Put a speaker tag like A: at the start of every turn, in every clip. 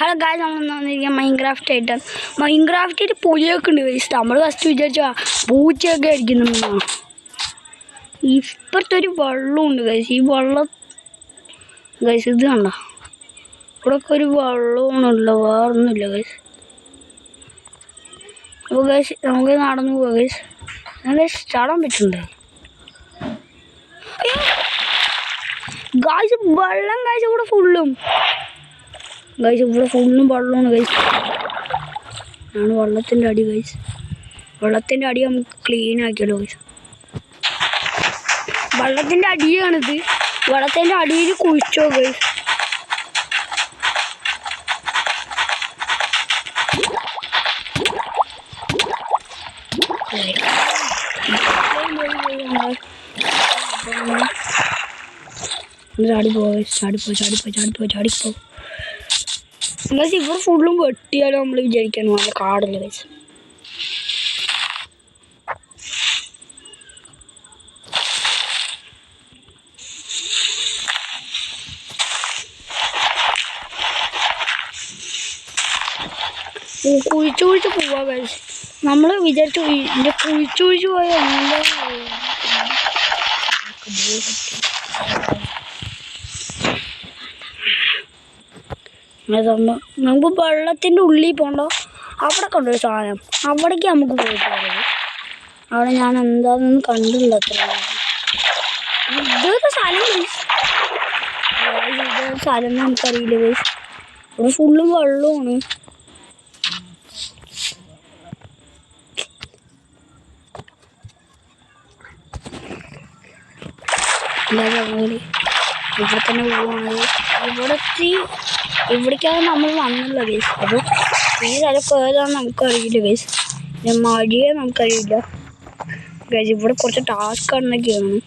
A: Hello guys, നമ്മൾ വന്നിരിക്കുക Minecraft ആയിട്ടാണ്. മൈൻക്രാഫ്റ്റിൽ പുലിയൊക്കെ ഉണ്ട് ഗൈസ്. നമ്മൾ ഫസ്റ്റ് വിചാരിച്ചാ പൂച്ചയൊക്കെ അടിക്കുന്നു. ഇപ്പുറത്തെ ഒരു വെള്ളമുണ്ട് ഗൈസ്. ഈ വെള്ളം ഗൈസ് ഇത് കണ്ടോ, ഇവിടെയൊക്കെ ഒരു വെള്ളമാണല്ലോ, വേറൊന്നുമില്ല ഗൈസ്. അപ്പോൾ ഗൈസ് നമുക്ക് നടന്നു പോവാം ഗൈസ്. ഗൈസ് ചാടാൻ പറ്റുന്നുണ്ട് ഗൈസ്. വെള്ളം ഗൈസ് ഇവിടെ ഫുള്ളും ഗൈസ്, ഇവിടെ ഫുള്ളും വെള്ളമാണ് ഗൈസ്. ആണ് വെള്ളത്തിൻ്റെ അടി ഗൈസ്. വെള്ളത്തിൻ്റെ അടി നമുക്ക് ക്ലീൻ ആക്കിയല്ലോ ഗൈസ്. വെള്ളത്തിൻ്റെ അടിയാണിത്. വെള്ളത്തിൻ്റെ അടിയിൽ കുഴിച്ചോ ഗൈസ്. ചാടിപ്പോ ഗൈസ്. ഇവിടെ ഫുള്ളും വെട്ടിയാലോ നമ്മൾ വിചാരിക്കാൻ നല്ല കാടല്ലേ ഗൈസ്. കുഴിച്ചു പോവാ ഗൈസ്. നമ്മൾ വിചാരിച്ചു ഇതിൻ്റെ കുഴിച്ചു പോയ നമുക്ക് വെള്ളത്തിൻ്റെ ഉള്ളിൽ പോകണ്ടോ. അവിടെ കൊണ്ടൊരു സാധനം, അവിടേക്ക് നമുക്ക് പോയിട്ട് പറയുന്നത്. അവിടെ ഞാൻ എന്താണെന്ന് കണ്ടില്ല. ഇതൊരു സ്ഥലം ഗൈസ്, ഇതൊരു സ്ഥലം നമുക്കറിയില്ല ഗൈസ്. ഇവിടെ ഫുള്ളും വെള്ളമാണ്. ഇവിടെ തന്നെ പോവാണ്. ഇവിടേക്കാണ് നമ്മൾ വന്നില്ല ഗൈസ്. അപ്പോൾ ഈ സ്ഥലമൊക്കെ ഏതാണെന്ന് നമുക്കറിയില്ല ഗൈസ്. പിന്നെ മഴയെ നമുക്കറിയില്ല ഗൈസ്. ഇവിടെ കുറച്ച് ടാസ്ക് എന്നൊക്കെയാണ്.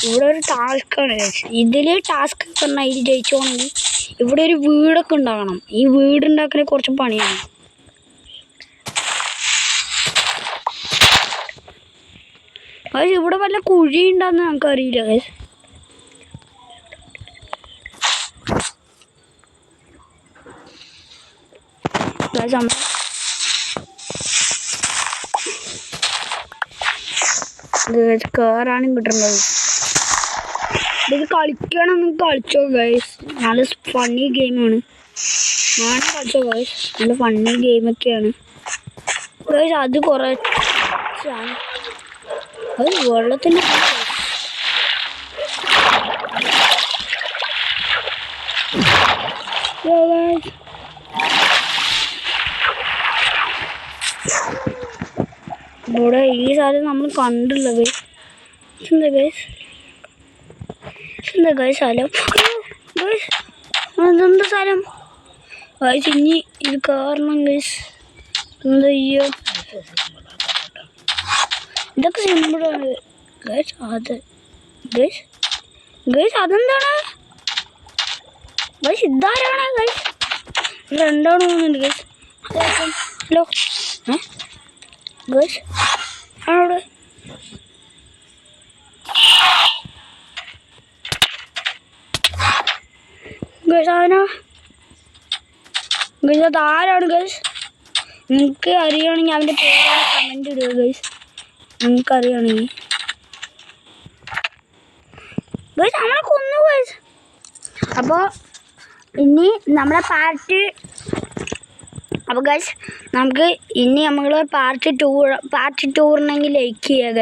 A: ഇവിടെ ഒരു ടാസ്ക്കാണ് ഗൈസ്. ഇതിൽ ടാസ്ക് പറഞ്ഞാൽ ഇത് ജയിച്ചോണെങ്കിൽ ഇവിടെ ഒരു വീടൊക്കെ ഉണ്ടാകണം. ഈ വീടുണ്ടാക്കുന്ന കുറച്ച് പണിയാണ് ഗൈസ്. ഇവിടെ വല്ല കുഴി ഉണ്ടെന്ന് നമുക്കറിയില്ല ഗൈസ്. കയറാനും കിട്ടുന്നത്. ഇത് കളിക്കണമെന്ന് കളിച്ചോ ഗൈസ്. നല്ല ഫണ്ണി ഗെയിമാണ്. ഞാൻ കളിച്ചോ ഗൈസ്. നല്ല ഫണ്ണി ഗെയിമൊക്കെയാണ് ഗൈസ്. അത് കുറച്ചാണ് അത് വെള്ളത്തിൻ്റെ ഇവിടെ ഈ സാധനം നമ്മൾ കണ്ടില്ല ഗൈസ്. എന്താ ഗൈസ്, എന്താ ഗൈസ് സ്ഥലം ഗൈസ്? അതെന്താ സ്ഥലം ഗൈസ്? ഇനി ഇത് കാരണം ഗൈസ് എന്താ ചെയ്യോ? ഇതൊക്കെ സിമ്പിളാണ് ഗൈസ്. അത് ഗൈസ് ഗൈസ് അതെന്താണ് ഗൈസ്? ഇതാരാണ് ഗൈസ്? രണ്ടാണ് പോകുന്നുണ്ട് ഗൈസ്. ഹലോ ഗൈസ് ആണോടെ ഗൈസ്? ആരാ ഗൈസ്? അതാരാണ് ഗൈസ്? നിങ്ങൾക്ക് അറിയുകയാണെങ്കിൽ അവൻ്റെ പേരാണ് കമൻറ്റ് ഇടുക ഗൈസ്. നിങ്ങൾക്ക് അറിയുകയാണെങ്കിൽ ഗൈസ് നമ്മളെ കൊന്നു ഗൈസ്. അപ്പോൾ ഇനി നമ്മളെ അപ്പോൾ ഗൈസ് നമുക്ക് ഇനി നമ്മൾ പാർട്ട് 2 ഉണ്ടെങ്കിൽ ലൈക്ക് ചെയ്യുക ഗൈസ്.